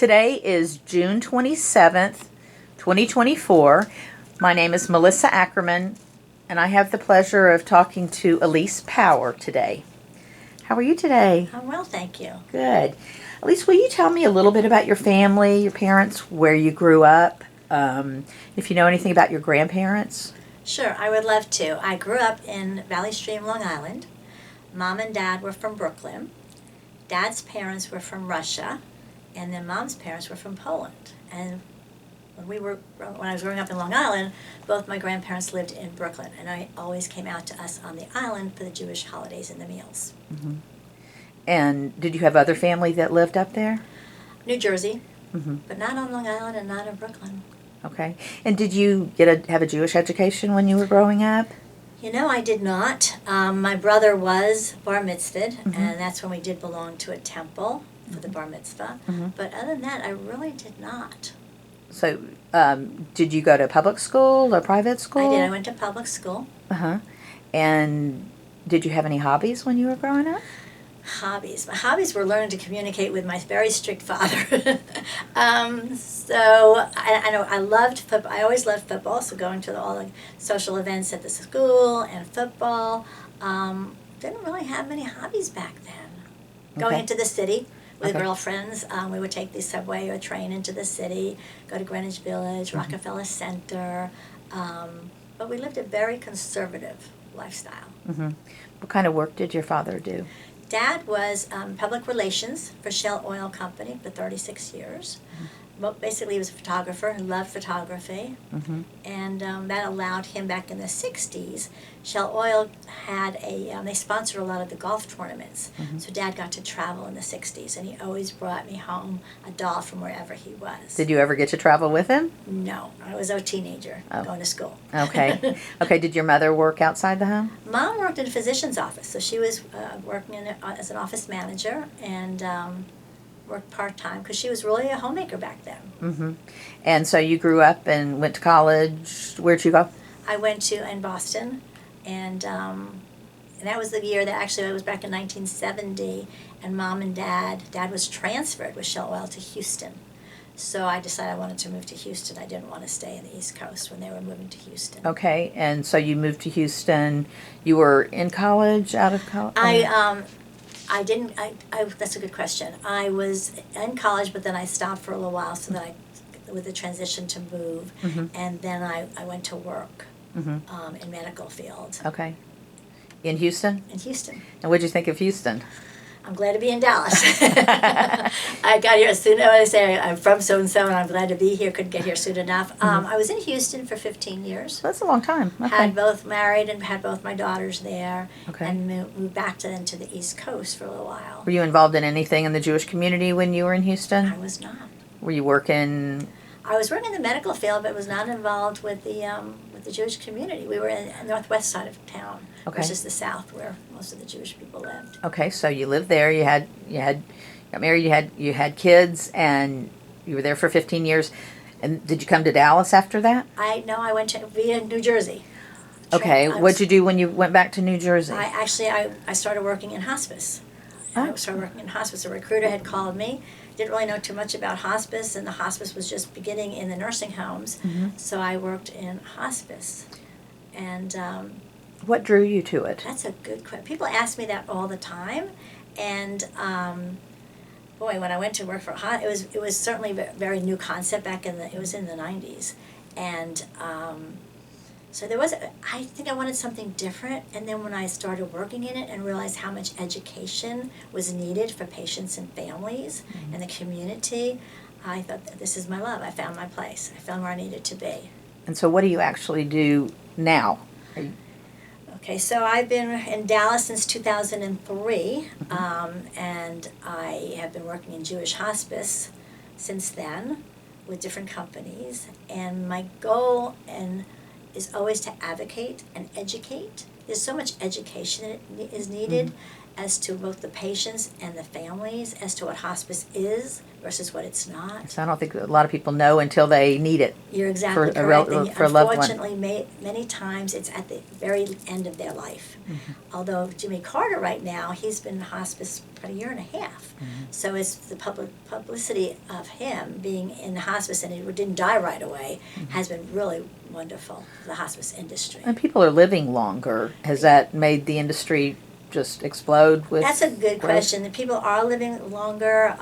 Today is June 27th, 2024. My name is Melissa Ackerman, and I have the pleasure of talking to Elise Power today. How are you today? I'm well, thank you. Good. Elise, will you tell me a little bit about your family, your parents, where you grew up, if you know anything about your grandparents? Sure, I would love to. I grew up in Valley Stream, Long Island. Mom and Dad were from Brooklyn. Dad's parents were from Russia, and then Mom's parents were from Poland. And when I was growing up in Long Island, both my grandparents lived in Brooklyn, and I always came out to us on the island for the Jewish holidays and the meals. Mm-hmm. And did you have other family that lived up there? New Jersey, Mm-hmm. but not on Long Island and not in Brooklyn. Okay. And did you have a Jewish education when you were growing up? You know, I did not. My brother was bar mitzvahed, Mm-hmm. and that's when we did belong to a temple for the bar mitzvah. Mm-hmm. But other than that, I really did not. So, did you go to public school or private school? I did. I went to public school. Uh-huh. And did you have any hobbies when you were growing up? Hobbies. My hobbies were learning to communicate with my very strict father. So I know I loved football. I always loved football. So going to all the social events at the school and football. Didn't really have many hobbies back then. Going Okay. into the city with Okay. girlfriends, we would take the subway or train into the city, go to Greenwich Village, Mm-hmm. Rockefeller Center. But we lived a very conservative lifestyle. Mm-hmm. What kind of work did your father do? Dad was public relations for Shell Oil Company for 36 years. Well, basically, he was a photographer who loved photography. Mm-hmm. And that allowed him back in the 60s. Shell Oil had they sponsored a lot of the golf tournaments. Mm-hmm. So Dad got to travel in the 60s, and he always brought me home a doll from wherever he was. Did you ever get to travel with him? No, I was a teenager Oh. going to school. Okay. Okay, did your mother work outside the home? Mom worked in a physician's office, so she was working as an office manager and worked part-time because she was really a homemaker back then. Mm-hmm. And so you grew up and went to college. Where'd you go? I went in Boston, and that was the year that actually I was back in 1970, and Mom and Dad was transferred with Shell Oil to Houston. So I decided I wanted to move to Houston. I didn't want to stay in the East Coast when they were moving to Houston. Okay, and so you moved to Houston. You were in college, out of college? I didn't. That's a good question. I was in college, but then I stopped for a little while, so that with the transition to move, Mm-hmm. and then I went to work Mm-hmm. in medical field Okay. In Houston? in Houston. And what'd you think of Houston? I'm glad to be in Dallas. I got here as soon as I say I'm from so and so, and I'm glad to be here. Couldn't get here soon enough. I was in Houston for 15 years. That's a long time. Okay. Had both married and had both my daughters there, Okay. and moved back to the East Coast for a little while. Were you involved in anything in the Jewish community when you were in I Houston? was not. Were you working? I was working in the medical field, but was not involved with the Jewish community. We were in the northwest side of town Okay. versus the south, where most of the Jewish people lived. Okay, so you lived there. You got married. You had kids, and you were there for 15 years. And did you come to Dallas after that? I went to via New Jersey. Okay, I what'd you do when you went back to New Jersey? I started working in hospice. Oh. I started working in hospice. A recruiter had called me. Didn't really know too much about hospice, and the hospice was just beginning in the nursing homes. Mm-hmm. So I worked in hospice. And What drew you to it? that's a good question. People ask me that all the time. And boy, when I went to work for it was certainly a very new concept back it was in the 90s. And so I think I wanted something different, and then when I started working in it and realized how much education was needed for patients and families and the community, I thought that this is my love. I found my place. I found where I needed to be. And so what do you actually do now? Okay, so I've been in Dallas since 2003, and I have been working in Jewish hospice since then with different companies, and my goal is always to advocate and educate there's so much education that is needed as to both the patients and the families as to what hospice is versus what it's not. So I don't think a lot of people know until they need it. You're exactly For a correct. rel- And for a loved one. unfortunately, many times it's at the very end of their life. Although Jimmy Carter right now, he's been in hospice for a year and a half. So it's the publicity of him being in hospice and he didn't die right away has been really wonderful for the hospice industry. And people are living longer. Has that made the industry just explode with? That's a good growth? question. The people are living longer,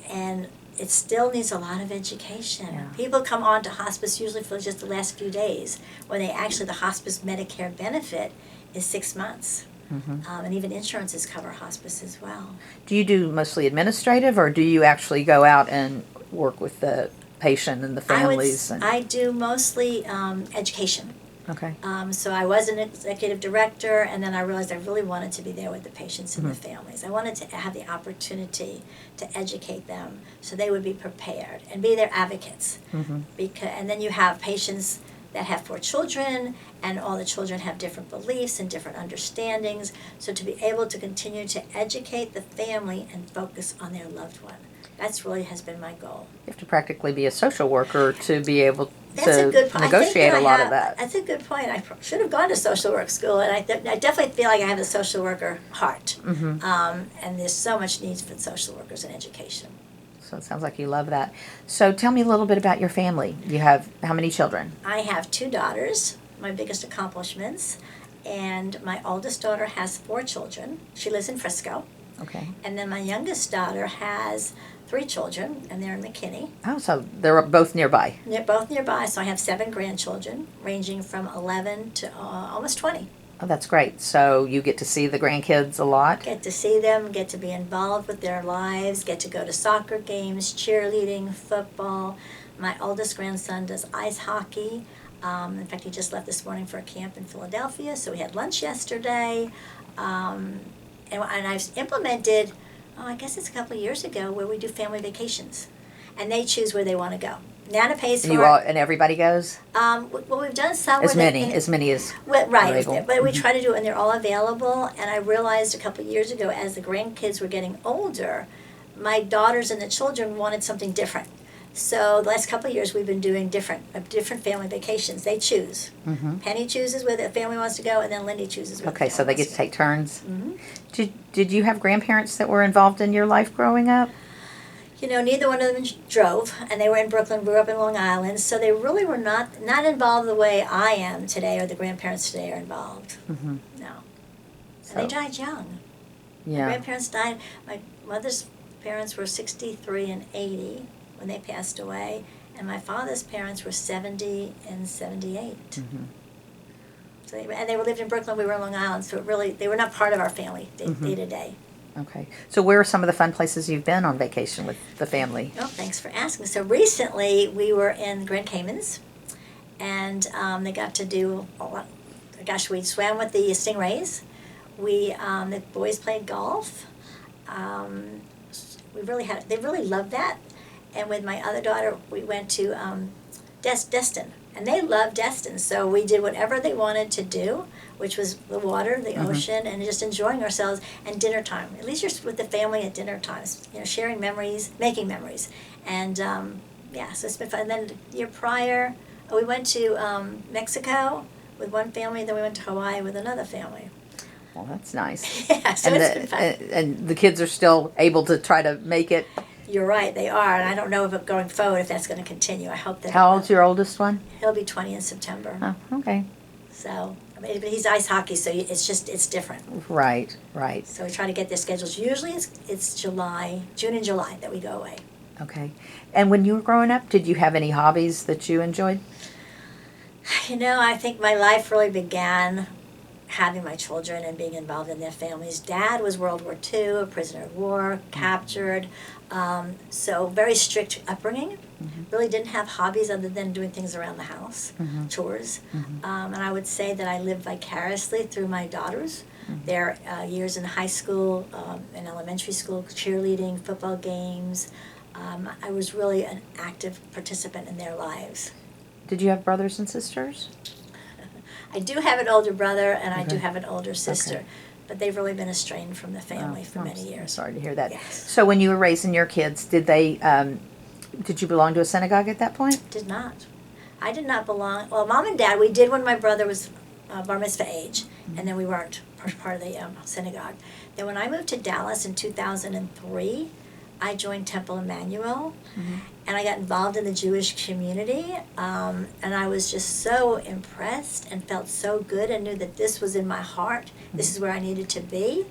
and it still needs a lot of education. Yeah. People come on to hospice usually for just the last few days, when they actually, the hospice Medicare benefit is 6 months. And even insurances cover hospice as well. Do you do mostly administrative, or do you actually go out and work with the patient and the families? I do mostly education. Okay. So I was an executive director, and then I realized I really wanted to be there with the patients and the families. I wanted to have the opportunity to educate them so they would be prepared and be their advocates. And then you have patients that have 4 children, and all the children have different beliefs and different understandings. So to be able to continue to educate the family and focus on their loved one, that's really has been my goal. You have to practically be a social worker to be able That's a to good point. negotiate a lot of that. That's a good point. I should have gone to social work school, and I definitely feel like I have a social worker heart. And there's so much needs for social workers in education. So it sounds like you love that. So tell me a little bit about your family. You have how many children? I have 2 daughters, my biggest accomplishments, and my oldest daughter has 4 children. She lives in Frisco. Okay. And then my youngest daughter has 3 children, and they're in McKinney. Oh, so they're both nearby. They're both nearby, so I have 7 grandchildren, ranging from 11 to almost 20. Oh, that's great. So you get to see the grandkids a lot? Get to see them, get to be involved with their lives, get to go to soccer games, cheerleading, football. My oldest grandson does ice hockey. In fact, he just left this morning for a camp in Philadelphia, so we had lunch yesterday. And I've implemented, I guess it's a couple of years ago, where we do family vacations. And they choose where they want to go. Nana pays for it. And everybody goes? Well, we've done some. As many as Well, right, legal. but we try to do it, and they're all available. And I realized a couple of years ago, as the grandkids were getting older, my daughters and the children wanted something different. So the last couple of years, we've been doing different family vacations. They choose. Penny chooses where the family wants to go, and then Lindy chooses where the Okay, family so they wants get to take turns. Mm-hmm. Did you have grandparents that were involved in your life growing up? You know, neither one of them drove, and they were in Brooklyn, grew up in Long Island, so they really were not involved the way I am today, or the grandparents today are involved. No. So, And they died young. My yeah. grandparents died, my mother's parents were 63 and 80 when they passed away, and my father's parents were 70 and 78. So they lived in Brooklyn, we were in Long Island, so they were not part of our family day to day. Okay. So where are some of the fun places you've been on vacation with the family? Oh, thanks for asking. So recently, we were in Grand Caymans, and they got to do a lot. Gosh, we swam with the stingrays. The boys played golf. They really loved that. And with my other daughter, we went to Destin, and they loved Destin. So we did whatever they wanted to do, which was the water, the ocean, and just enjoying ourselves. And dinner time. At least you're with the family at dinner times. You know, sharing memories, making memories, and so it's been fun. And then the year prior, we went to Mexico with one family. Then we went to Hawaii with another family. Well, that's nice. Yeah, so it's been fun. And the kids are still able to try to make it. You're right, they are, and I don't know if going forward if that's going to continue. I hope that. How old's your oldest one? He'll be 20 in September. Oh, okay. So, but he's ice hockey, so it's different. Right. So we try to get their schedules. Usually it's June and July that we go away. Okay. And when you were growing up, did you have any hobbies that you enjoyed? You know, I think my life really began having my children and being involved in their families. Dad was World War II, a prisoner of war, captured. So very strict upbringing. Really didn't have hobbies other than doing things around the house, chores. And I would say that I lived vicariously through my daughters. Their years in high school, in elementary school, cheerleading, football games. I was really an active participant in their lives. Did you have brothers and sisters? I do have an older brother and I do Okay. have an older sister. Okay. But they've really been estranged from the family for I'm many years. sorry to hear that. Yes. So when you were raising your kids, did you belong to a synagogue at that point? Did not. I did not belong. Well, mom and dad, we did when my brother was bar mitzvah age, and then we weren't part of the synagogue. Then when I moved to Dallas in 2003, I joined Temple Emmanuel, and I got involved in the Jewish community, and I was just so impressed and felt so good and knew that this was in my heart. This is where I needed to be,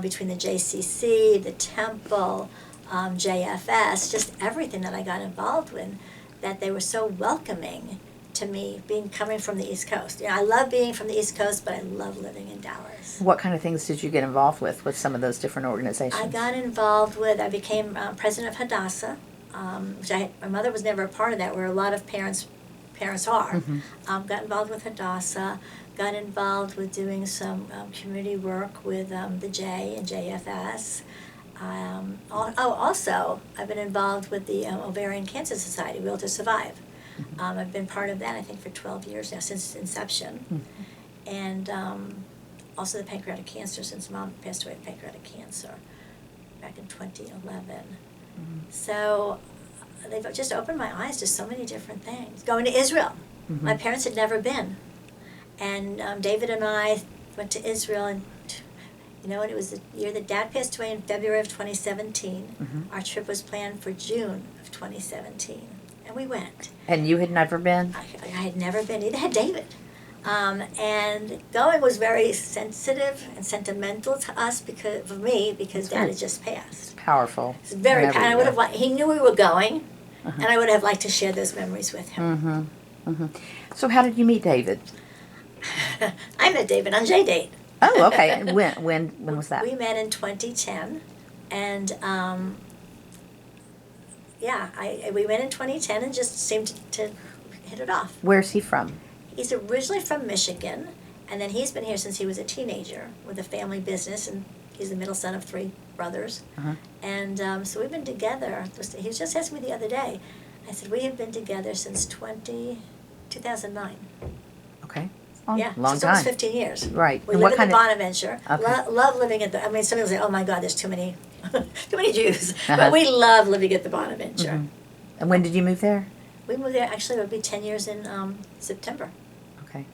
between the JCC, the Temple, JFS, just everything that I got involved with, that they were so welcoming to me, coming from the East Coast. You know, I love being from the East Coast, but I love living in Dallas. What kind of things did you get involved with some of those different organizations? I got involved with, I became president of Hadassah, which my mother was never a part of that, where a lot of parents are. Got involved with Hadassah, got involved with doing some community work with the J and JFS. Also, I've been involved with the Ovarian Cancer Society, Will to Survive. I've been part of that, I think, for 12 years now, since inception. And also the pancreatic cancer, since Mom passed away of pancreatic cancer back in 2011. So they've just opened my eyes to so many different things. Going to Israel. My parents had never been. And David and I went to Israel, and and it was the year that Dad passed away in February of 2017. Our trip was planned for June of 2017. And we went. And you had never been? I had never been. Neither had David. And going was very sensitive and sentimental to us, for me, because Dad had just passed. Powerful. It's very Whenever kind. you I would have go. he knew we were going, and I would have liked to share those memories with him. So how did you meet David? I met David on J-Date. Oh, okay. And when was that? We met in 2010, and we met in 2010 and just seemed to hit it off. Where's he from? He's originally from Michigan, and then he's been here since he was a teenager with a family business, and he's the middle son of 3 brothers. And so we've been together. He was just asking me the other day. I said, we have been together since 2009. Okay. Yeah, Long so it's time. almost 15 years. Right. We And live what in the kind of- Bonaventure. Okay. Love living at the, some people say, oh my God, there's too many Jews. But we love living at the Bonaventure. And when did you move there? We moved there, actually, it would be 10 years in September. Okay.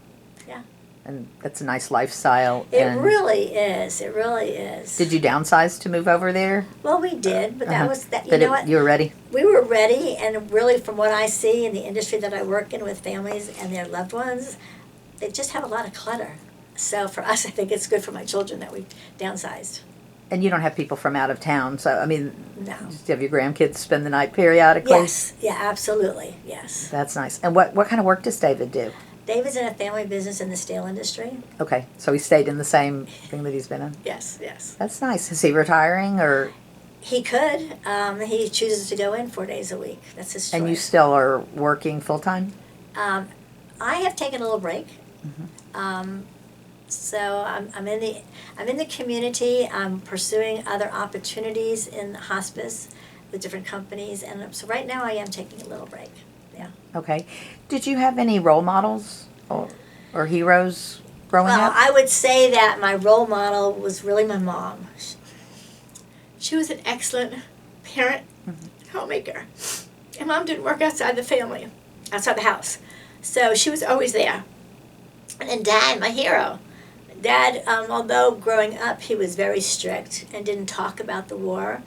Yeah. And that's a nice lifestyle. It and really is. It really is. Did you downsize to move over there? Well, we did, but that was, that. But What? you were ready? We were ready, and really from what I see in the industry that I work in with families and their loved ones, they just have a lot of clutter. So for us, I think it's good for my children that we downsized. And you don't have people from out of town, so, I mean, No. do you have your grandkids spend the night periodically? Yes. Yeah, absolutely. Yes. That's nice. And what kind of work does David do? David's in a family business in the steel industry. Okay, so he stayed in the same thing that he's been in? Yes, yes. That's nice. Is he retiring, or? He could. He chooses to go in 4 days a week. That's his choice. And you still are working full-time? I have taken a little break. So I'm in the community. I'm pursuing other opportunities in hospice with different companies, and so right now I am taking a little break. Yeah. Okay. Did you have any role models or heroes growing Well, up? I would say that my role model was really my mom. She was an excellent parent, homemaker, and Mom didn't work outside the family, outside the house, so she was always there. And Dad, my hero. Dad, although growing up he was very strict and didn't talk about the war,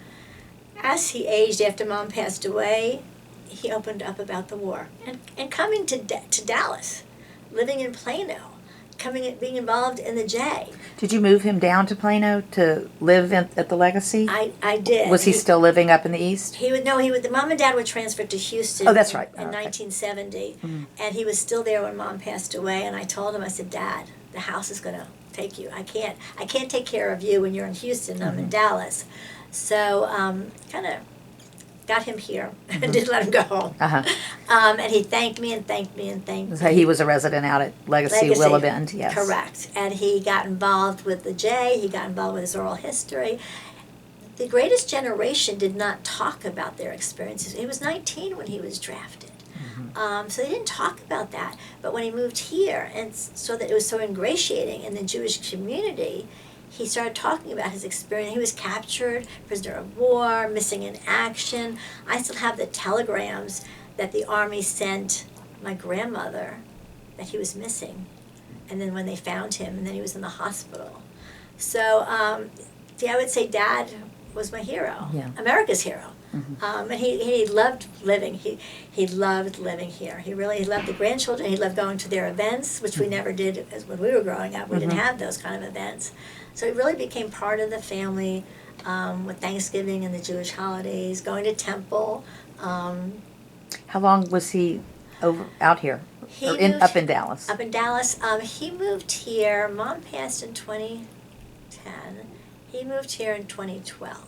as he aged after Mom passed away, he opened up about the war. And coming to Dallas, living in Plano, being involved in the J. Did you move him down to Plano to live at the Legacy? I did. Was he still living up in the East? The Mom and Dad were transferred to Houston. Oh, that's right. In Oh, okay. 1970, and he was still there when Mom passed away. And I told him, I said, Dad, the house is gonna take you. I can't take care of you when you're in Houston. I'm in Dallas, so kind of got him here and didn't let him go home. And he thanked me and thanked me and thanked me. So he was a resident out at Legacy. Willow Bend, yes. Correct. And he got involved with the J. He got involved with his oral history. The greatest generation did not talk about their experiences. He was 19 when he was drafted. So they didn't talk about that. But when he moved here and saw that it was so ingratiating in the Jewish community, he started talking about his experience. He was captured, prisoner of war, missing in action. I still have the telegrams that the army sent my grandmother that he was missing. And then when they found him, and then he was in the hospital. So, I would say Dad was my hero, America's hero. And he loved living. He loved living here. He loved the grandchildren. He loved going to their events, which we never did as when we were growing up. We didn't have those kind of events. So he really became part of the family with Thanksgiving and the Jewish holidays, going to temple. How long was he out here? Up in Dallas? Up in Dallas. He moved here. Mom passed in 2010. He moved here in 2012.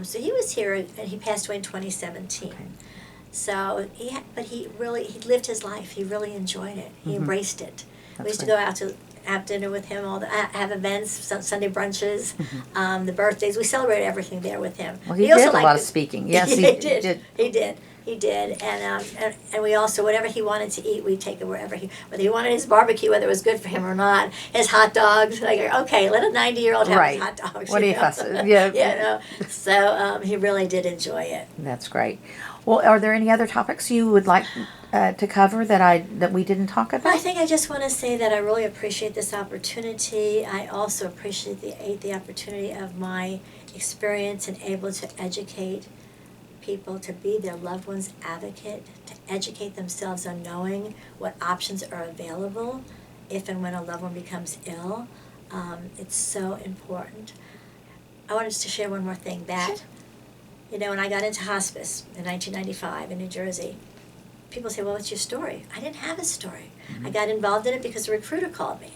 So he was here, and he passed away in 2017. Okay. So he lived his life. He really enjoyed it. He embraced it. We used to go out to have dinner with him, have events, Sunday brunches, the birthdays. We celebrated everything there with him. Well, he did a lot of speaking. Yes, he did. And we also, whatever he wanted to eat, we'd take it whether he wanted his barbecue, whether it was good for him or not, his hot dogs. Like, okay, let a 90-year-old have his hot dogs. What do you fuss? Yeah. So he really did enjoy it. That's great. Well, are there any other topics you would like to cover that we didn't talk about? I think I just want to say that I really appreciate this opportunity. I also appreciate the opportunity of my experience and able to educate people, to be their loved one's advocate, to educate themselves on knowing what options are available if and when a loved one becomes ill. It's so important. I wanted to share one more thing that, when I got into hospice in 1995 in New Jersey, people say, well, what's your story? I didn't have a story. I got involved in it because a recruiter called me.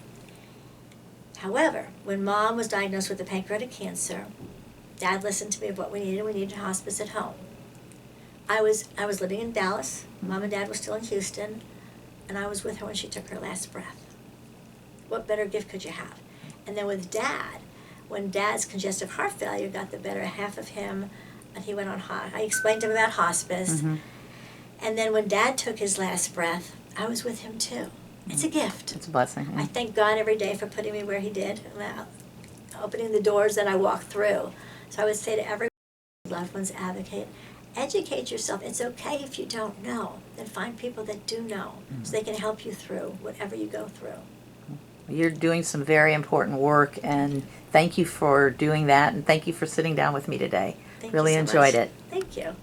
However, when Mom was diagnosed with pancreatic cancer, Dad listened to me of what we needed. We needed hospice at home. I was living in Dallas. Mom and Dad were still in Houston, and I was with her when she took her last breath. What better gift could you have? And then with Dad, when Dad's congestive heart failure got the better half of him, and he went on I explained to him about hospice. And then when Dad took his last breath, I was with him too. It's a gift. It's a blessing. I thank God every day for putting me where He did, opening the doors that I walked through. So I would say to every loved one's advocate, educate yourself. It's okay if you don't know. Then find people that do know, so they can help you through whatever you go through. You're doing some very important work, and thank you for doing that, and thank you for sitting down with me today. Thank really you so enjoyed much. it. Thank you.